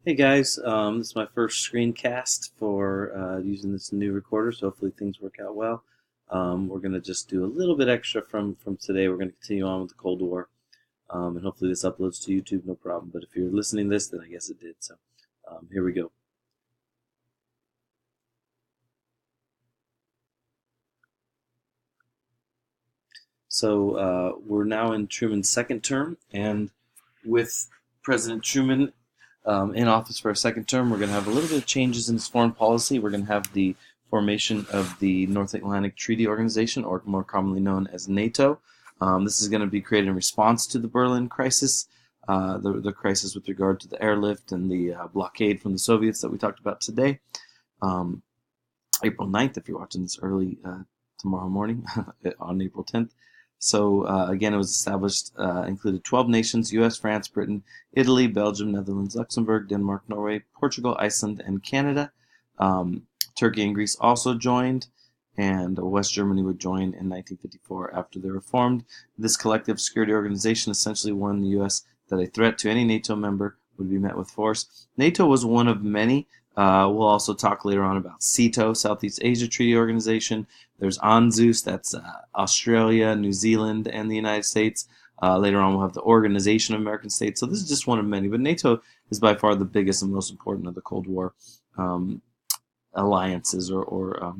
Hey guys, this is my first screencast for using this new recorder, so hopefully things work out well. We're going to just do a little bit extra from today. We're going to continue on with the Cold War, and hopefully this uploads to YouTube, no problem. But if you're listening to this, then I guess it did. So here we go. So we're now in Truman's second term, and with President Truman in office for a second term, we're going to have a little bit of changes in his foreign policy. We're going to have the formation of the North Atlantic Treaty Organization, or more commonly known as NATO. This is going to be created in response to the Berlin crisis, the crisis with regard to the airlift and the blockade from the Soviets that we talked about today. April 9th, if you're watching this early tomorrow morning on April 10th. So again, it was established, included 12 nations: U.S., France, Britain, Italy, Belgium, Netherlands, Luxembourg, Denmark, Norway, Portugal, Iceland, and Canada. Turkey and Greece also joined, and West Germany would join in 1954 after they were formed. This collective security organization essentially warned the U.S. that a threat to any NATO member would be met with force. NATO was one of many. We'll also talk later on about SEATO, Southeast Asia Treaty Organization. There's ANZUS, that's Australia, New Zealand, and the United States. Later on, we'll have the Organization of American States. So this is just one of many, but NATO is by far the biggest and most important of the Cold War alliances or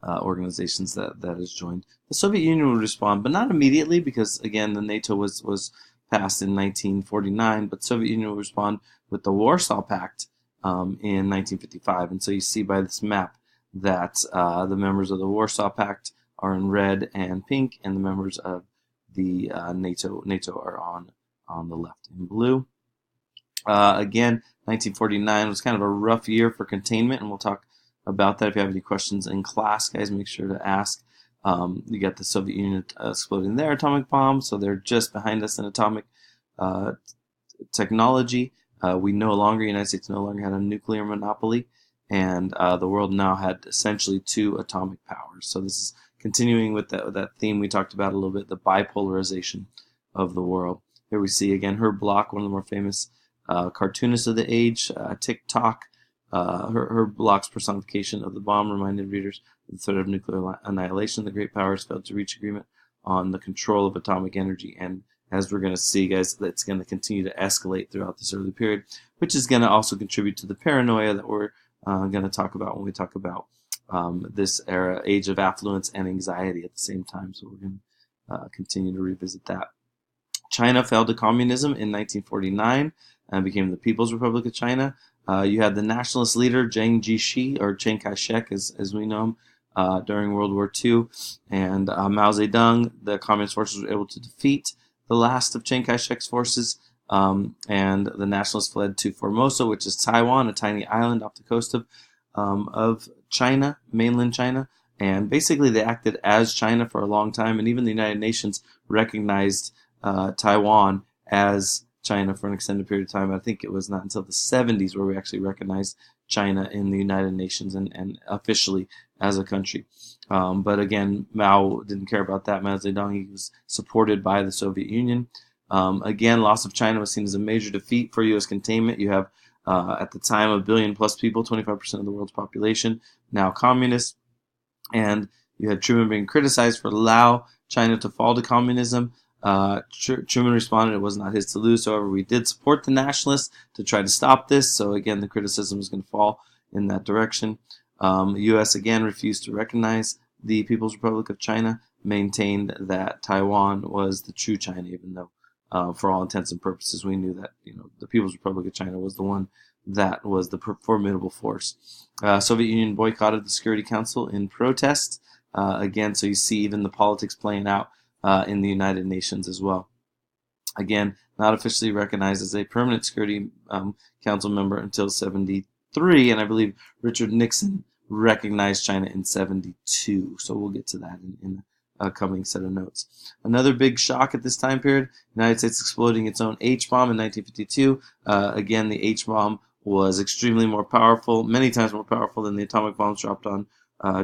organizations that has joined. The Soviet Union would respond, but not immediately, because again, the NATO was passed in 1949, but the Soviet Union would respond with the Warsaw Pact in 1955. And so you see by this map that the members of the Warsaw Pact are in red and pink, and the members of the NATO are on the left in blue. Again, 1949 was kind of a rough year for containment, and we'll talk about that. If you have any questions in class, guys, make sure to ask. You got the Soviet Union exploding their atomic bomb, so they're just behind us in atomic technology. The United States no longer had a nuclear monopoly, and the world now had essentially two atomic powers. So this is continuing with that theme we talked about a little bit, the bipolarization of the world. Here we see again Herb Bloch, one of the more famous cartoonists of the age, Tick-Tock. Herb Bloch's personification of the bomb reminded readers of the threat of nuclear annihilation. The great powers failed to reach agreement on the control of atomic energy, and as we're going to see, guys, that's going to continue to escalate throughout this early period, which is going to also contribute to the paranoia that we're going to talk about when we talk about this era, age of affluence and anxiety at the same time. So we're going to continue to revisit that. China fell to communism in 1949 and became the People's Republic of China. You had the nationalist leader Jiang Jieshi, or Chiang Kai-shek as we know him, during World War II, and Mao Zedong. The communist forces were able to defeat the last of Chiang Kai-shek's forces, and the nationalists fled to Formosa, which is Taiwan, a tiny island off the coast of China, mainland China, and basically they acted as China for a long time, and even the United Nations recognized Taiwan as China for an extended period of time. I think it was not until the 70s where we actually recognized China in the United Nations and officially as a country. But again, Mao didn't care about that. Mao Zedong, he was supported by the Soviet Union. Again, loss of China was seen as a major defeat for U.S. containment. You have, at the time, 1 billion plus people, 25% of the world's population, now communist. And you had Truman being criticized for allowing China to fall to communism. Truman responded it was not his to lose. However, we did support the nationalists to try to stop this. So again, the criticism is going to fall in that direction. The U.S. again refused to recognize the People's Republic of China, maintained that Taiwan was the true China, even though for all intents and purposes we knew that the People's Republic of China was the one that was the formidable force. Soviet Union boycotted the Security Council in protest. Again, so you see even the politics playing out in the United Nations as well. Again, not officially recognized as a permanent Security Council member until 73, and I believe Richard Nixon recognized China in 72. So we'll get to that in a coming set of notes. Another big shock at this time period, the United States exploding its own H-bomb in 1952. Again, the H-bomb was extremely more powerful, many times more powerful than the atomic bombs dropped on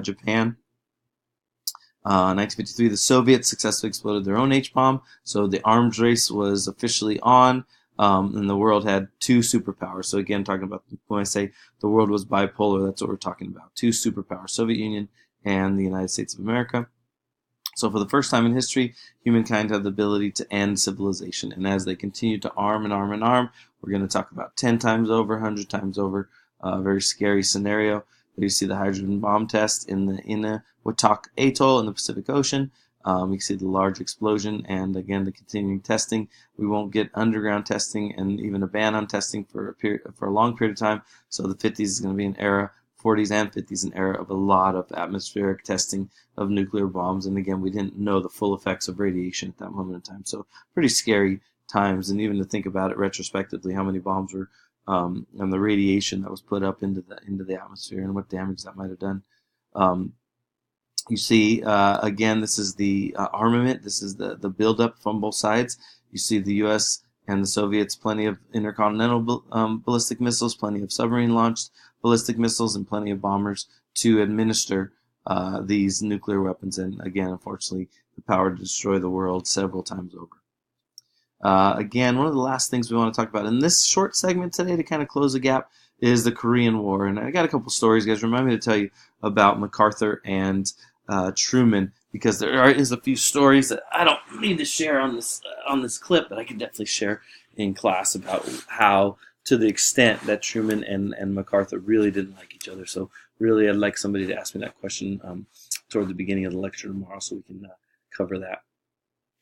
Japan. In 1953, the Soviets successfully exploded their own H-bomb, so the arms race was officially on. and the world had two superpowers. So again, talking about when I say the world was bipolar, that's what we're talking about. Two superpowers, Soviet Union and the United States of America. So for the first time in history, humankind had the ability to end civilization. And as they continue to arm and arm and arm, we're going to talk about 10 times over, 100 times over. A very scary scenario. There you see the hydrogen bomb test in the Inawatuck Atoll in the Pacific Ocean. You can see the large explosion, and again the continuing testing. We won't get underground testing and even a ban on testing for a long period of time. So the 50s is going to be an era, 40s and 50s, an era of a lot of atmospheric testing of nuclear bombs. And again, we didn't know the full effects of radiation at that moment in time. So pretty scary times, and even to think about it retrospectively, how many bombs were and the radiation that was put up into the atmosphere and what damage that might have done. You see, again, this is the armament. This is the buildup from both sides. You see the U.S. and the Soviets, plenty of intercontinental ballistic missiles, plenty of submarine-launched ballistic missiles, and plenty of bombers to administer these nuclear weapons. And again, unfortunately, the power to destroy the world several times over. Again, one of the last things we want to talk about in this short segment today to kind of close the gap is the Korean War. And I got a couple stories, guys. Remind me to tell you about MacArthur and Truman, because there is a few stories that I don't need to share on this clip, but I can definitely share in class about how, to the extent that Truman and MacArthur really didn't like each other. So really, I'd like somebody to ask me that question toward the beginning of the lecture tomorrow, so we can cover that.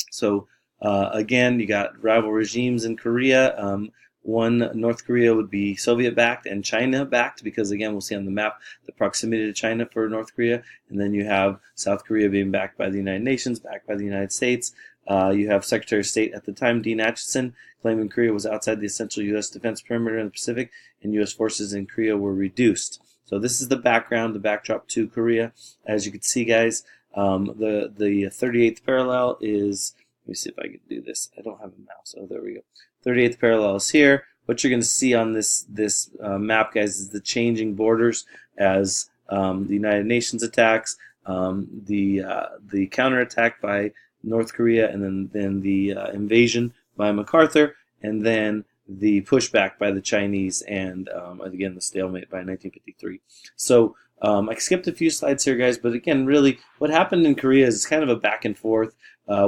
So again, you got rival regimes in Korea. One, North Korea would be Soviet-backed and China-backed, because again, we'll see on the map the proximity to China for North Korea. And then you have South Korea being backed by the United Nations, backed by the United States. You have Secretary of State at the time, Dean Acheson, claiming Korea was outside the essential U.S. defense perimeter in the Pacific, and U.S. forces in Korea were reduced. So this is the background, the backdrop to Korea. As you can see, guys, the 38th parallel is... Let me see if I can do this. I don't have a mouse. Oh, there we go. 38th parallel is here. What you're going to see on this map, guys, is the changing borders as the United Nations attacks, the counterattack by North Korea, and then the invasion by MacArthur, and then the pushback by the Chinese, and again the stalemate by 1953. So I skipped a few slides here, guys, but again, really, what happened in Korea is kind of a back and forth.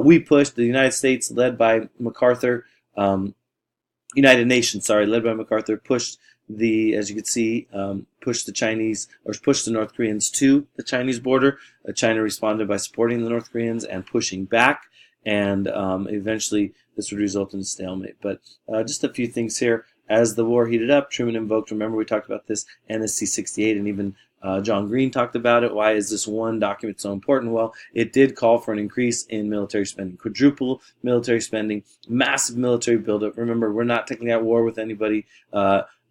We pushed, the United States, led by MacArthur, United Nations, sorry, led by MacArthur, pushed as you can see, pushed the Chinese, or pushed the North Koreans to the Chinese border. China responded by supporting the North Koreans and pushing back, and eventually this would result in a stalemate. But just a few things here. As the war heated up, Truman invoked, remember we talked about this, NSC 68, and even John Green talked about it. Why is this one document so important? Well, it did call for an increase in military spending, quadruple military spending, massive military buildup. Remember, we're not technically at war with anybody.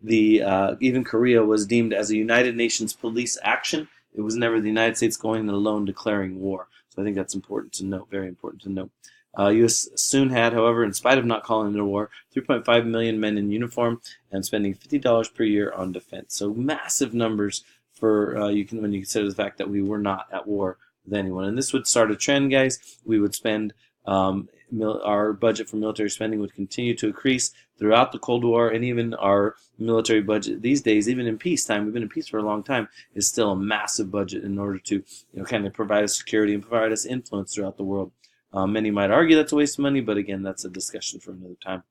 Even Korea was deemed as a United Nations police action. It was never the United States going alone declaring war. So I think that's important to note, very important to note. U.S. soon had, however, in spite of not calling it a war, 3.5 million men in uniform and spending $50 per year on defense. So massive numbers for when you consider the fact that we were not at war with anyone. And this would start a trend, guys. We would spend our budget for military spending would continue to increase throughout the Cold War, and even our military budget these days, even in peacetime, we've been in peace for a long time, is still a massive budget in order to kind of provide us security and provide us influence throughout the world. Many might argue that's a waste of money, but again, that's a discussion for another time.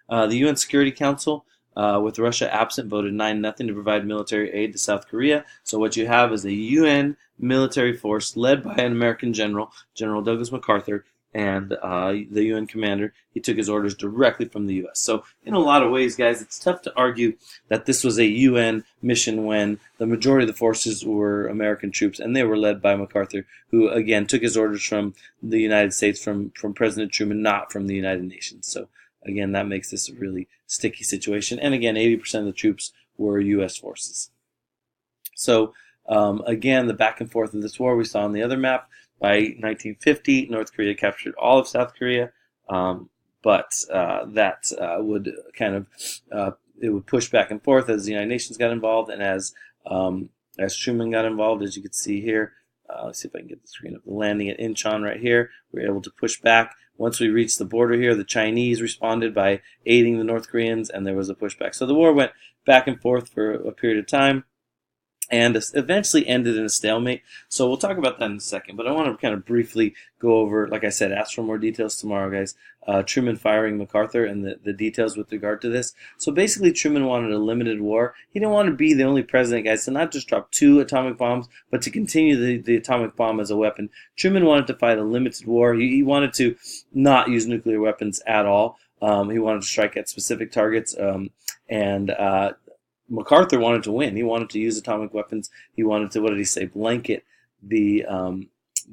The UN Security Council, with Russia absent, voted 9-0 to provide military aid to South Korea. So what you have is a UN military force led by an American general, General Douglas MacArthur, and the UN commander. He took his orders directly from the U.S. So in a lot of ways, guys, it's tough to argue that this was a UN mission when the majority of the forces were American troops, and they were led by MacArthur, who, again, took his orders from the United States, from President Truman, not from the United Nations. So, again, that makes this a really sticky situation. And, again, 80% of the troops were U.S. forces. So, again, the back and forth of this war we saw on the other map. By 1950, North Korea captured all of South Korea, but that would kind of it would push back and forth as the United Nations got involved, and as Truman got involved, as you can see here. Let's see if I can get the screen up. The landing at Incheon right here. We were able to push back. Once we reached the border here, the Chinese responded by aiding the North Koreans, and there was a pushback. So the war went back and forth for a period of time, and eventually ended in a stalemate. So we'll talk about that in a second, but I want to kind of briefly go over, like I said, ask for more details tomorrow, guys. Truman firing MacArthur and the details with regard to this. So basically, Truman wanted a limited war. He didn't want to be the only president, guys, to not just drop 2 atomic bombs, but to continue the atomic bomb as a weapon. Truman wanted to fight a limited war. He wanted to not use nuclear weapons at all. He wanted to strike at specific targets, and MacArthur wanted to win. He wanted to use atomic weapons. He wanted to, what did he say, blanket the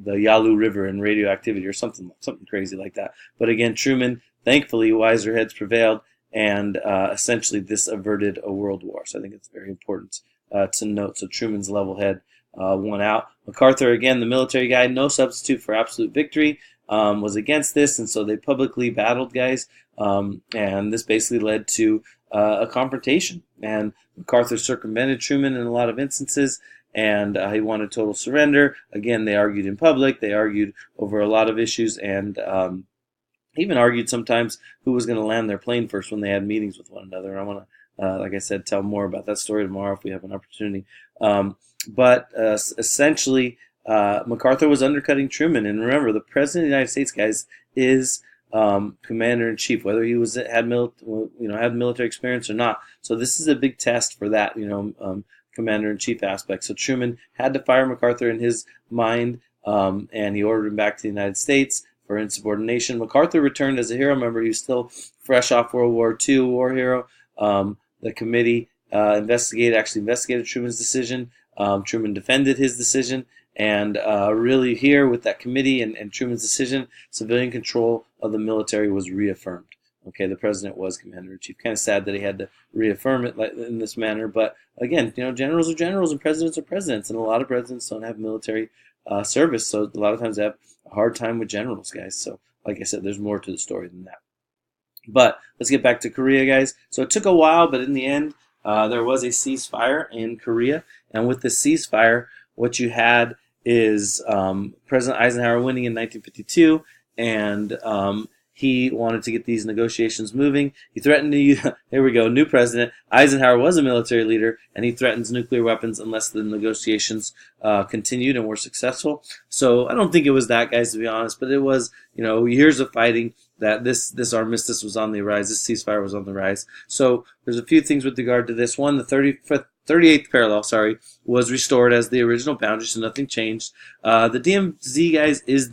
Yalu River in radioactivity or something crazy like that. But again, Truman, thankfully, wiser heads prevailed, and essentially this averted a world war. So I think it's very important to note. So Truman's level head won out. MacArthur, again, the military guy, no substitute for absolute victory, was against this, and so they publicly battled, guys. And this basically led to a confrontation. And MacArthur circumvented Truman in a lot of instances, and he wanted total surrender. Again, they argued in public. They argued over a lot of issues, and even argued sometimes who was going to land their plane first when they had meetings with one another. And I want to, like I said, tell more about that story tomorrow if we have an opportunity. But essentially, MacArthur was undercutting Truman. And remember, the President of the United States, guys, is commander-in-chief, whether he had military experience or not. So this is a big test for that, commander-in-chief aspect. So Truman had to fire MacArthur in his mind, and he ordered him back to the United States for insubordination. MacArthur returned as a hero. Remember, he was still fresh off World War II, war hero. The committee investigated Truman's decision. Truman defended his decision. And really here with that committee and Truman's decision, civilian control of the military was reaffirmed. Okay, the president was commander-in-chief. Kind of sad that he had to reaffirm it in this manner. But again, generals are generals and presidents are presidents. And a lot of presidents don't have military service. So a lot of times they have a hard time with generals, guys. So like I said, there's more to the story than that. But let's get back to Korea, guys. So it took a while, but in the end, there was a ceasefire in Korea. And with the ceasefire, what you had is President Eisenhower winning in 1952, and he wanted to get these negotiations moving. He threatened to, here we go, new president. Eisenhower was a military leader, and he threatens nuclear weapons unless the negotiations continued and were successful. So I don't think it was that, guys, to be honest, but it was, years of fighting that this armistice was on the rise, this ceasefire was on the rise. So there's a few things with regard to this. One, the 38th parallel, was restored as the original boundary, so nothing changed. The DMZ, guys, is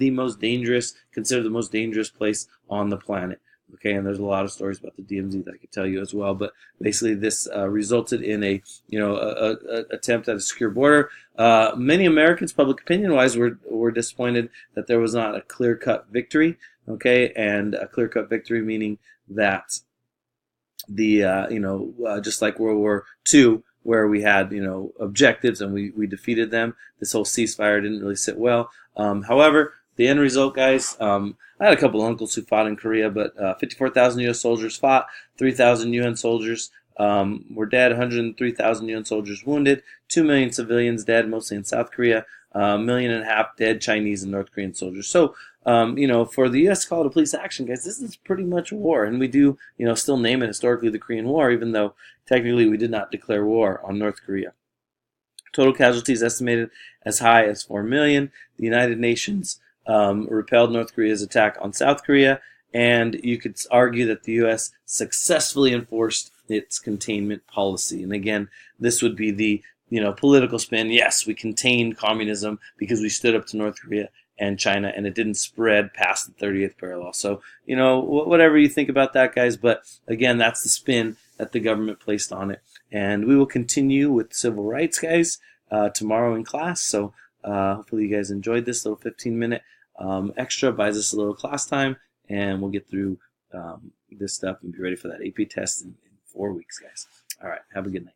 considered the most dangerous place on the planet. Okay, and there's a lot of stories about the DMZ that I could tell you as well. But basically, this resulted in a attempt at a secure border. Many Americans, public opinion-wise, were disappointed that there was not a clear-cut victory. Okay, and a clear-cut victory meaning that the just like World War II, where we had objectives and we defeated them. This whole ceasefire didn't really sit well. However, the end result, guys, I had a couple uncles who fought in Korea, but 54,000 U.S. soldiers fought, 3,000 UN soldiers were dead, 103,000 UN soldiers wounded, 2 million civilians dead, mostly in South Korea, 1.5 million dead Chinese and North Korean soldiers. So, for the U.S. call to police action, guys, this is pretty much war, and we do, still name it historically the Korean War, even though technically we did not declare war on North Korea. Total casualties estimated as high as 4 million. The United Nations repelled North Korea's attack on South Korea, and you could argue that the U.S. successfully enforced its containment policy. And again, this would be the political spin. Yes, we contained communism because we stood up to North Korea and China, and it didn't spread past the 30th parallel. So, whatever you think about that, guys, but again, that's the spin that the government placed on it. And we will continue with civil rights, guys, tomorrow in class. So hopefully you guys enjoyed this little 15-minute extra, buys us a little class time, and we'll get through this stuff and be ready for that AP test in 4 weeks, guys. All right, have a good night.